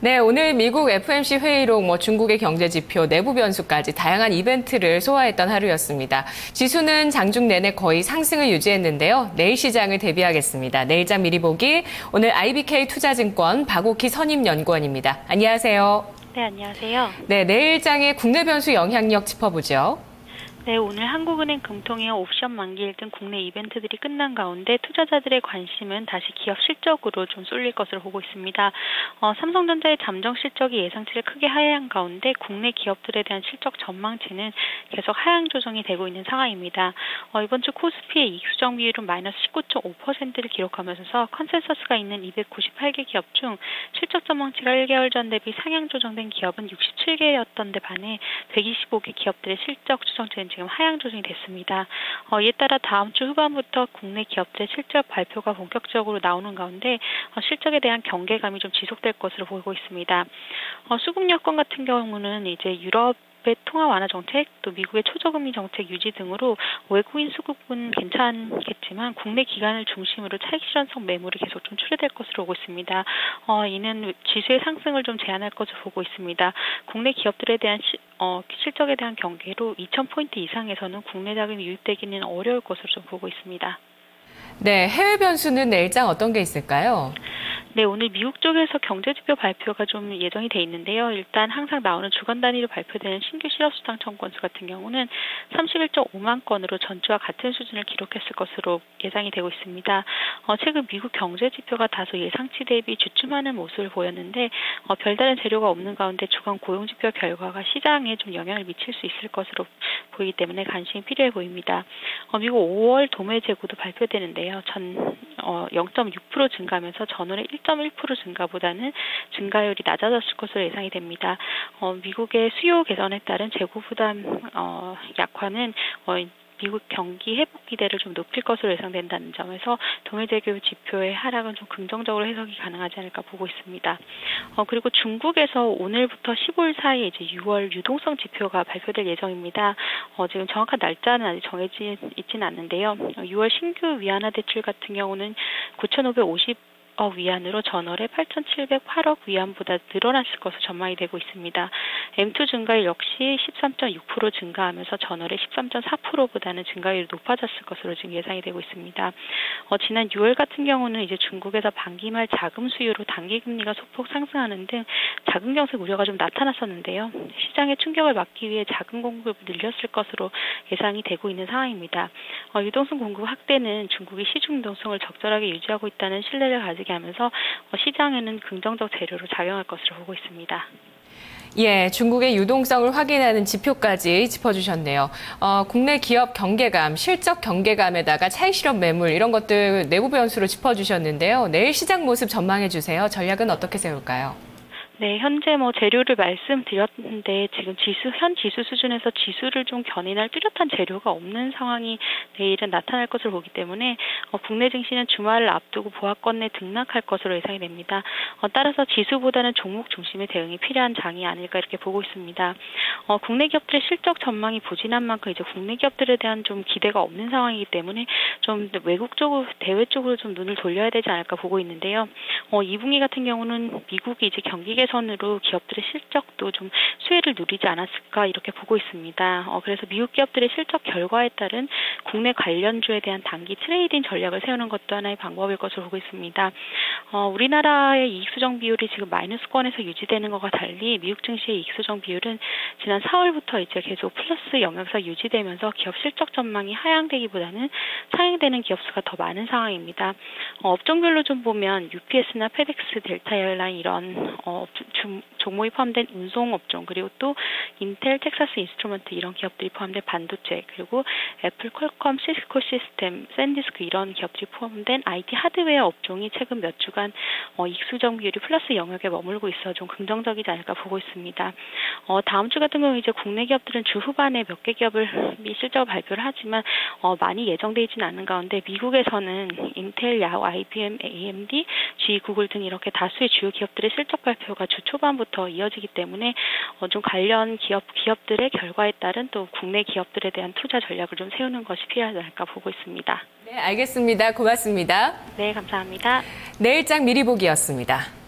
네, 오늘 미국 FOMC 회의록, 중국의 경제 지표, 내부 변수까지 다양한 이벤트를 소화했던 하루였습니다. 지수는 장중 내내 거의 상승을 유지했는데요. 내일 시장을 대비하겠습니다. 내일장 미리 보기, 오늘 IBK 투자증권 박옥희 선임연구원입니다. 안녕하세요. 네, 안녕하세요. 네, 내일장의 국내 변수 영향력 짚어보죠. 네, 오늘 한국은행 금통위원 옵션 만기일 등 국내 이벤트들이 끝난 가운데 투자자들의 관심은 다시 기업 실적으로 좀 쏠릴 것으로 보고 있습니다. 삼성전자의 잠정 실적이 예상치를 크게 하향한 가운데 국내 기업들에 대한 실적 전망치는 계속 하향 조정이 되고 있는 상황입니다. 이번 주 코스피의 이익 수정 비율은 마이너스 19.5%를 기록하면서 컨센서스가 있는 298개 기업 중 실적 전망치가 1개월 전 대비 상향 조정된 기업은 67개였던 데 반해 125개 기업들의 실적 추정치는 지금 하향 조정이 됐습니다. 이에 따라 다음 주 후반부터 국내 기업들의 실적 발표가 본격적으로 나오는 가운데 실적에 대한 경계감이 좀 지속될 것으로 보이고 있습니다. 수급 여건 같은 경우는 이제 유럽의 통화 완화 정책, 또 미국의 초저금리 정책 유지 등으로 외국인 수급은 괜찮겠지만 국내 기관을 중심으로 차익 실현성 매물이 계속 좀 출회될 것으로 보고 있습니다. 이는 지수의 상승을 좀 제한할 것으로 보고 있습니다. 국내 기업들에 대한 실적에 대한 경계로 2,000포인트 이상에서는 국내 자금이 유입되기는 어려울 것으로 좀 보고 있습니다. 네, 해외 변수는 내일장 어떤 게 있을까요? 네, 오늘 미국 쪽에서 경제지표 발표가 좀 예정이 돼 있는데요. 일단 항상 나오는 주간 단위로 발표되는 신규 실업수당 청구 건수 같은 경우는 31.5만 건으로 전주와 같은 수준을 기록했을 것으로 예상이 되고 있습니다. 최근 미국 경제지표가 다소 예상치 대비 주춤하는 모습을 보였는데 별다른 재료가 없는 가운데 주간 고용지표 결과가 시장에 좀 영향을 미칠 수 있을 것으로 보이기 때문에 관심이 필요해 보입니다. 미국 5월 도매 재고도 발표되는데요. 0.6% 증가하면서 전월의 1.1% 증가보다는 증가율이 낮아졌을 것으로 예상이 됩니다. 미국의 수요 개선에 따른 재고 부담 약화는 미국 경기 회복 기대를 좀 높일 것으로 예상된다는 점에서 도매재고 지표의 하락은 좀 긍정적으로 해석이 가능하지 않을까 보고 있습니다. 그리고 중국에서 오늘부터 15일 사이에 이제 6월 유동성 지표가 발표될 예정입니다. 지금 정확한 날짜는 아직 정해져 있지는 않는데요. 6월 신규 위안화 대출 같은 경우는 9,550억 위안으로 전월에 8,708억 위안보다 늘어났을 것으로 전망이 되고 있습니다. M2 증가율 역시 13.6% 증가하면서 전월에 13.4%보다는 증가율이 높아졌을 것으로 지금 예상이 되고 있습니다. 지난 6월 같은 경우는 이제 중국에서 반기 말 자금 수요로 단기 금리가 소폭 상승하는 등 자금 경색 우려가 좀 나타났었는데요. 시장의 충격을 막기 위해 자금 공급을 늘렸을 것으로 예상이 되고 있는 상황입니다. 유동성 공급 확대는 중국이 시중 유동성을 적절하게 유지하고 있다는 신뢰를 가지게 하면서 시장에는 긍정적 재료로 작용할 것으로 보고 있습니다. 예, 중국의 유동성을 확인하는 지표까지 짚어주셨네요. 국내 기업 경계감, 실적 경계감에다가 차익 실현 매물 이런 것들 내부 변수로 짚어주셨는데요. 내일 시장 모습 전망해 주세요. 전략은 어떻게 세울까요? 네, 현재 재료를 말씀드렸는데 지금 현 지수 수준에서 지수를 좀 견인할 뚜렷한 재료가 없는 상황이 내일은 나타날 것으로 보기 때문에 국내 증시는 주말을 앞두고 보합권 내 등락할 것으로 예상이 됩니다. 따라서 지수보다는 종목 중심의 대응이 필요한 장이 아닐까 이렇게 보고 있습니다. 국내 기업들의 실적 전망이 부진한 만큼 이제 국내 기업들에 대한 좀 기대가 없는 상황이기 때문에 좀 외국 쪽으로 대외 쪽으로 좀 눈을 돌려야 되지 않을까 보고 있는데요. 2분기 같은 경우는 미국이 이제 경기 개선으로 기업들의 실적도 좀 수혜를 누리지 않았을까 이렇게 보고 있습니다. 그래서 미국 기업들의 실적 결과에 따른 국내 관련주에 대한 단기 트레이딩 전략을 세우는 것도 하나의 방법일 것으로 보고 있습니다. 우리나라의 이익 수정 비율이 지금 마이너스권에서 유지되는 것과 달리 미국 증시의 이익 수정 비율은 지난 4월부터 이제 계속 플러스 영역에서 유지되면서 기업 실적 전망이 하향되기보다는 상향되는 기업 수가 더 많은 상황입니다. 업종별로 좀 보면 UPS나 페덱스, 델타 에어라인 이런 종목이 포함된 운송업종, 그리고 또 인텔, 텍사스 인스트루먼트 이런 기업들이 포함된 반도체, 그리고 애플, 퀄컴, 시스코 시스템, 샌디스크 이런 기업들이 포함된 IT 하드웨어 업종이 최근 몇 주간 이익 수정 비율이 플러스 영역에 머물고 있어 좀 긍정적이지 않을까 보고 있습니다. 다음 주 같은 경우 이제 국내 기업들은 주 후반에 몇 개 기업을 실적을 발표를 하지만 많이 예정되어 있지는 않은 가운데 미국에서는 인텔, 야후, IBM, AMD, G, 구글 등 이렇게 다수의 주요 기업들의 실적 발표가 주 초반부터 이어지기 때문에 좀 관련 기업들의 결과에 따른 또 국내 기업들에 대한 투자 전략을 좀 세우는 것이 필요하지 않을까 보고 있습니다. 네, 알겠습니다. 고맙습니다. 네, 감사합니다. 내일장 미리 보기였습니다.